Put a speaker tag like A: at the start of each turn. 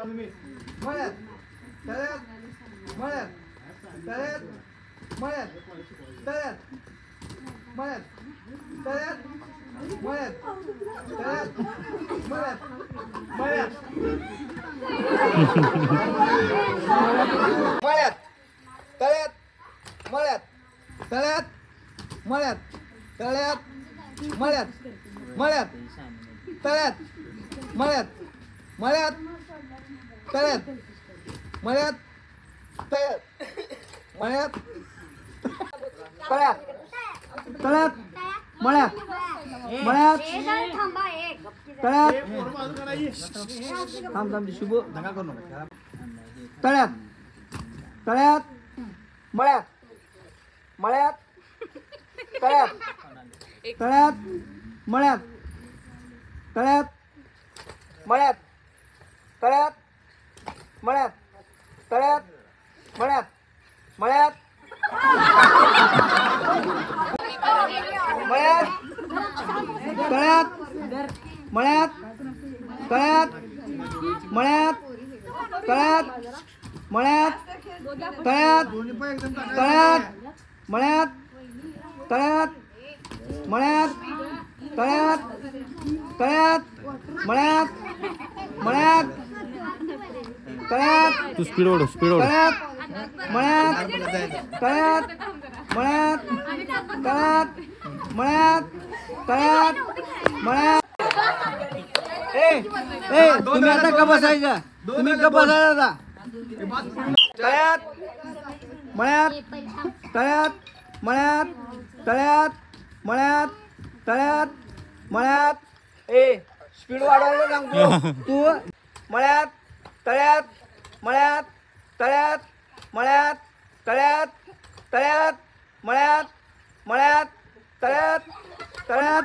A: मळ्यात तळ्यात मळ्यात तळ्यात मळ्यात तळ्यात मळ्यात तळ्यात मळ्यात तळ्यात मळ्यात मळ्यात मळ्यात तळ्यात मळ्यात तळ्यात मळ्यात तळ्यात मळ्यात मळ्यात तळ्यात मळ्यात मळ्यात तळ्यात मळ्यात तळ्यात मळ्यात तळ्यात तळ्यात मळ्यात मळ्यात तळ्यात थांब थांब शुभ दंगा करू नका तळ्यात तळ्यात मळ्यात मळ्यात तळ्यात तळ्यात मळ्यात तळ्यात मळ्यात तळ्यात मळ्यात तळ्यात मळ्यात मळ्यात मळ्यात तळ्यात मळ्यात तळ्यात मळ्यात तळ्यात मळ्यात तळ्यात तळ्यात मळ्यात तळ्यात मळ्यात तळ्यात तळ्यात मळ्यात मळ्यात तळ्यात
B: तू स्पीड ओढ
A: तळ्यात मळ्यात तळ्यात मळ्यात तळ्यात मळ्यात तळ्यात मळ्यात तुम्ही आता का बसायचं तुम्ही का बसायचा तळ्यात मळ्यात तळ्यात मळ्यात तळ्यात मळ्यात तळ्यात मळ्यात स्पीड वाढवायला सांगतो तू मळ्यात तळ्यात मळ्यात तळ्यात मळ्यात तळ्यात तळ्यात मळ्यात मळ्यात तळ्यात तळ्यात